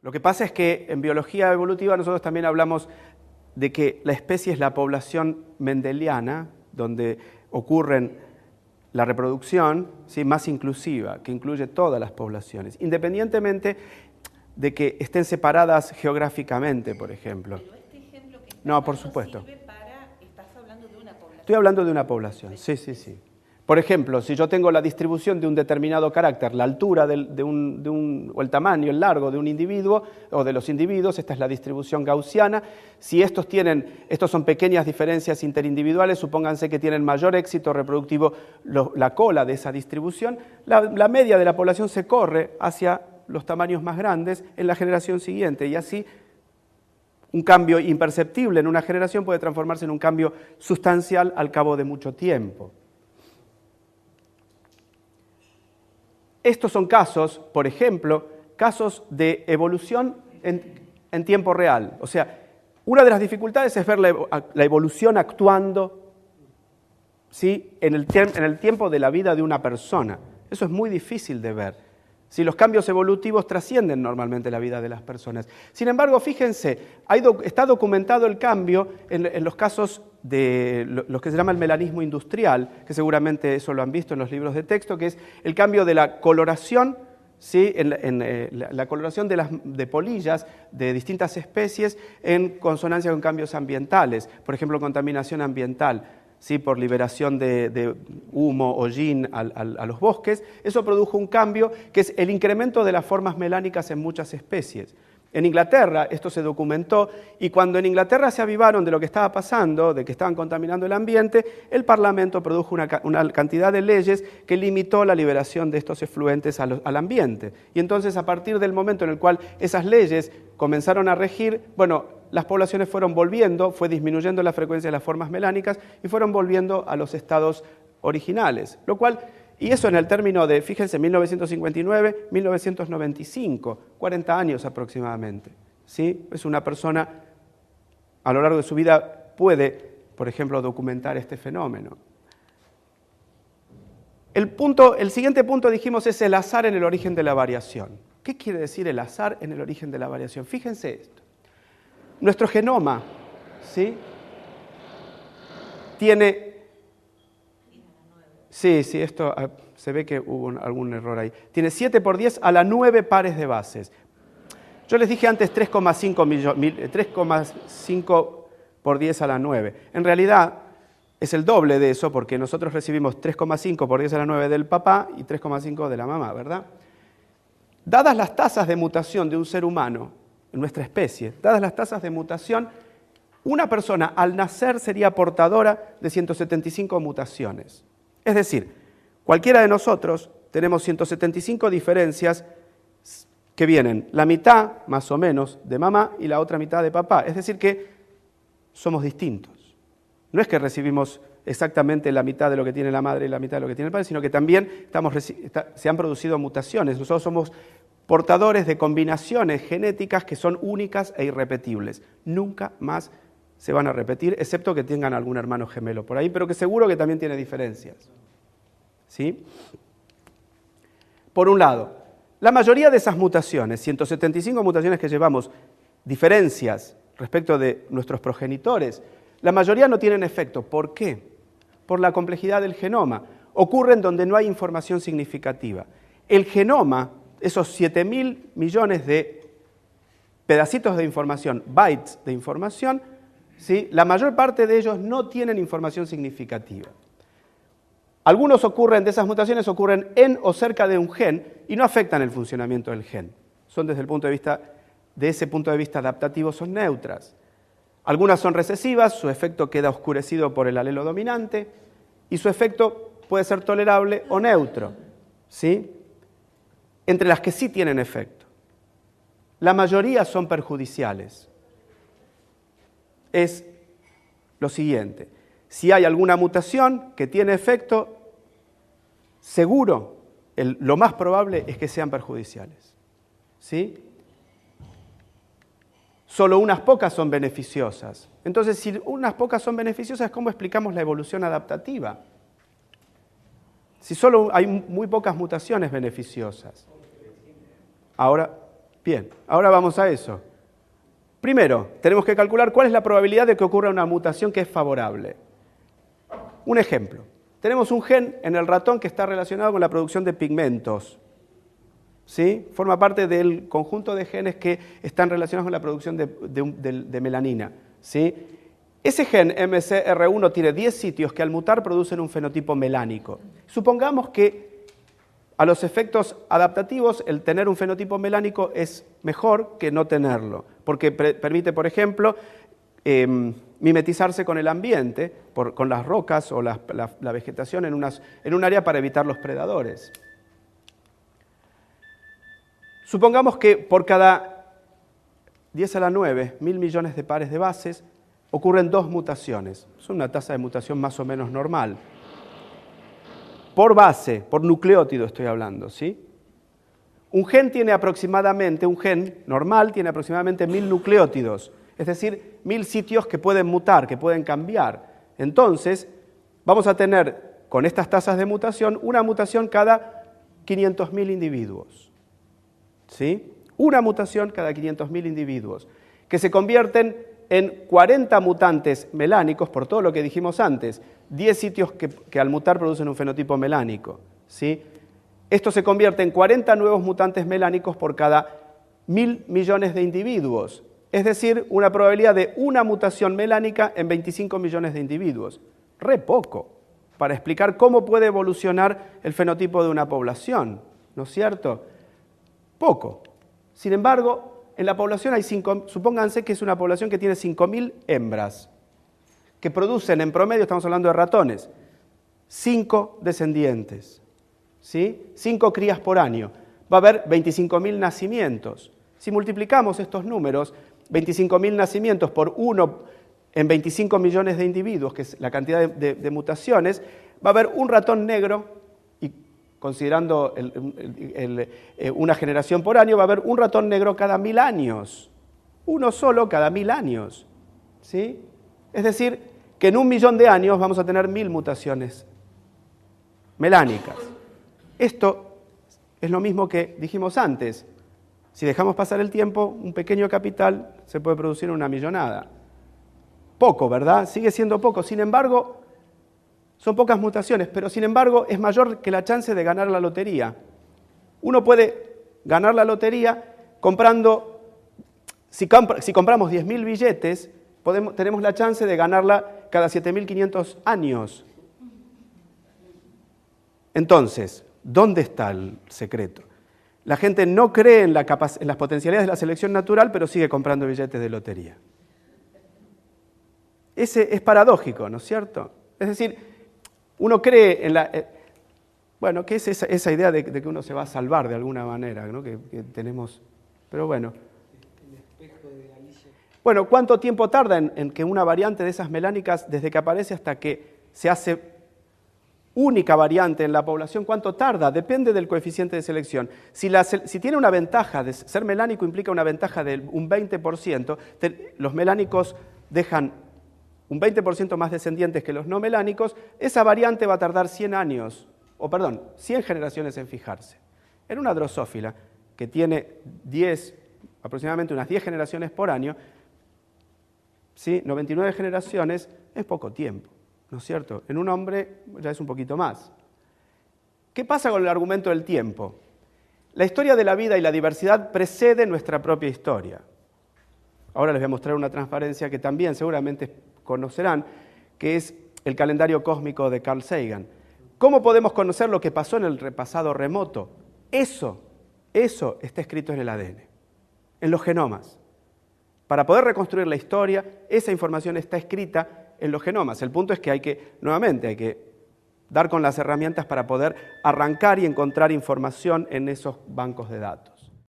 Lo que pasa es que en biología evolutiva nosotros también hablamos de que la especie es la población mendeliana, donde ocurre la reproducción, ¿sí?, más inclusiva, que incluye todas las poblaciones, independientemente de que estén separadas geográficamente, por ejemplo. Pero este ejemplo que estás No, por dando supuesto. sirve para, estás hablando de una población. Estoy hablando de una población, sí. Por ejemplo, si yo tengo la distribución de un determinado carácter, la altura o el tamaño, el largo de un individuo o de los individuos, esta es la distribución gaussiana. Si estos son pequeñas diferencias interindividuales, supónganse que tienen mayor éxito reproductivo la cola de esa distribución, la media de la población se corre hacia los tamaños más grandes en la generación siguiente y así un cambio imperceptible en una generación puede transformarse en un cambio sustancial al cabo de mucho tiempo. Estos son casos, por ejemplo, casos de evolución en tiempo real. O sea, una de las dificultades es ver la evolución actuando, ¿sí?, en el tiempo de la vida de una persona. Eso es muy difícil de ver. Si los cambios evolutivos trascienden normalmente la vida de las personas. Sin embargo, fíjense, está documentado el cambio en los casos de lo que se llama el melanismo industrial, que seguramente eso lo han visto en los libros de texto, que es el cambio de la coloración, ¿sí?, la coloración de polillas de distintas especies en consonancia con cambios ambientales, por ejemplo, contaminación ambiental. ¿Sí?, por liberación de humo, hollín a los bosques, eso produjo un cambio que es el incremento de las formas melánicas en muchas especies. En Inglaterra esto se documentó y cuando en Inglaterra se avivaron de lo que estaba pasando, de que estaban contaminando el ambiente, el Parlamento produjo una cantidad de leyes que limitó la liberación de estos efluentes al ambiente. Y entonces a partir del momento en el cual esas leyes comenzaron a regir, las poblaciones fueron volviendo, fue disminuyendo la frecuencia de las formas melánicas y fueron volviendo a los estados originales. Lo cual, y eso en el término de, fíjense, 1959, 1995, 40 años aproximadamente. ¿Sí? Es una persona, a lo largo de su vida, puede, por ejemplo, documentar este fenómeno. El siguiente punto, dijimos, es el azar en el origen de la variación. ¿Qué quiere decir el azar en el origen de la variación? Fíjense esto. Nuestro genoma, ¿sí?, tiene... Sí, esto se ve que hubo algún error ahí. Tiene 7 por 10 a la 9 pares de bases. Yo les dije antes 3,5 por 10 a la 9. En realidad es el doble de eso porque nosotros recibimos 3,5 por 10 a la 9 del papá y 3,5 de la mamá, ¿verdad? Dadas las tasas de mutación de un ser humano, en nuestra especie, dadas las tasas de mutación, una persona al nacer sería portadora de 175 mutaciones. Es decir, cualquiera de nosotros tenemos 175 diferencias que vienen la mitad, más o menos, de mamá y la otra mitad de papá. Es decir, que somos distintos. No es que recibimos exactamente la mitad de lo que tiene la madre y la mitad de lo que tiene el padre, sino que también se han producido mutaciones. Nosotros somos portadores de combinaciones genéticas que son únicas e irrepetibles. Nunca más se van a repetir, excepto que tengan algún hermano gemelo por ahí, pero que seguro que también tiene diferencias. ¿Sí? Por un lado, la mayoría de esas mutaciones, 175 mutaciones que llevamos, diferencias respecto de nuestros progenitores, la mayoría no tienen efecto. ¿Por qué? Por la complejidad del genoma. Ocurren donde no hay información significativa. El genoma, esos 7.000 millones de pedacitos de información, bytes de información, ¿sí?, la mayor parte de ellos no tienen información significativa. Algunos de esas mutaciones ocurren en o cerca de un gen y no afectan el funcionamiento del gen. Son desde ese punto de vista adaptativo, son neutras. Algunas son recesivas, su efecto queda oscurecido por el alelo dominante y su efecto puede ser tolerable o neutro, ¿sí? Entre las que sí tienen efecto. La mayoría son perjudiciales. Es lo siguiente: si hay alguna mutación que tiene efecto, seguro, lo más probable es que sean perjudiciales. ¿Sí? Solo unas pocas son beneficiosas. Entonces, si unas pocas son beneficiosas, ¿cómo explicamos la evolución adaptativa? Si solo hay muy pocas mutaciones beneficiosas. Ahora, Bien, ahora vamos a eso. Primero, tenemos que calcular cuál es la probabilidad de que ocurra una mutación que es favorable. Un ejemplo. Tenemos un gen en el ratón que está relacionado con la producción de pigmentos. ¿Sí? Forma parte del conjunto de genes que están relacionados con la producción de melanina. ¿Sí? Ese gen MCR1 tiene 10 sitios que al mutar producen un fenotipo melánico. Supongamos que a los efectos adaptativos el tener un fenotipo melánico es mejor que no tenerlo, porque permite, por ejemplo, mimetizarse con el ambiente, con las rocas o la vegetación en un área para evitar los predadores. Supongamos que por cada 10 a la 9, 1.000 millones de pares de bases, ocurren 2 mutaciones. Es una tasa de mutación más o menos normal. Por base, por nucleótido estoy hablando, ¿sí? Un gen normal tiene aproximadamente 1.000 nucleótidos, es decir, 1.000 sitios que pueden mutar, que pueden cambiar. Entonces, vamos a tener con estas tasas de mutación una mutación cada 500.000 individuos. ¿Sí? Una mutación cada 500.000 individuos, que se convierten en 40 mutantes melánicos, por todo lo que dijimos antes, 10 sitios que al mutar producen un fenotipo melánico. ¿Sí? Esto se convierte en 40 nuevos mutantes melánicos por cada 1.000 millones de individuos, es decir, una probabilidad de una mutación melánica en 25 millones de individuos. Re poco, para explicar cómo puede evolucionar el fenotipo de una población, ¿no es cierto? Poco. Sin embargo, en la población hay supónganse que es una población que tiene 5.000 hembras, que producen en promedio, estamos hablando de ratones, 5 descendientes, ¿sí? 5 crías por año. Va a haber 25.000 nacimientos. Si multiplicamos estos números, 25.000 nacimientos por 1 en 25 millones de individuos, que es la cantidad de mutaciones, va a haber un ratón negro. Considerando una generación por año, va a haber un ratón negro cada 1.000 años. Uno solo cada 1.000 años. ¿Sí? Es decir, que en 1.000.000 de años vamos a tener 1.000 mutaciones melánicas. Esto es lo mismo que dijimos antes. Si dejamos pasar el tiempo, un pequeño capital se puede producir una millonada. Poco, ¿verdad? Sigue siendo poco. Sin embargo, son pocas mutaciones, pero sin embargo es mayor que la chance de ganar la lotería. Uno puede ganar la lotería comprando, si compramos 10.000 billetes, tenemos la chance de ganarla cada 7.500 años. Entonces, ¿dónde está el secreto? La gente no cree en las potencialidades de la selección natural, pero sigue comprando billetes de lotería. Ese es paradójico, ¿no es cierto? Es decir, uno cree en que es esa idea de que uno se va a salvar de alguna manera, ¿no? que tenemos, pero bueno. El espejo de Alicia. Bueno, ¿cuánto tiempo tarda en que una variante de esas melánicas, desde que aparece hasta que se hace única variante en la población, cuánto tarda? Depende del coeficiente de selección. Si tiene una ventaja de ser melánico, implica una ventaja de un 20%, los melánicos dejan un 20% más descendientes que los no melánicos, esa variante va a tardar 100 generaciones en fijarse. En una drosófila que tiene aproximadamente unas 10 generaciones por año, ¿sí? 99 generaciones es poco tiempo, ¿no es cierto? En un hombre ya es un poquito más. ¿Qué pasa con el argumento del tiempo? La historia de la vida y la diversidad precede nuestra propia historia. Ahora les voy a mostrar una transparencia que también seguramente conocerán, que es el calendario cósmico de Carl Sagan. ¿Cómo podemos conocer lo que pasó en el pasado remoto? Eso está escrito en el ADN, en los genomas. Para poder reconstruir la historia, esa información está escrita en los genomas. El punto es que hay que dar con las herramientas para poder arrancar y encontrar información en esos bancos de datos.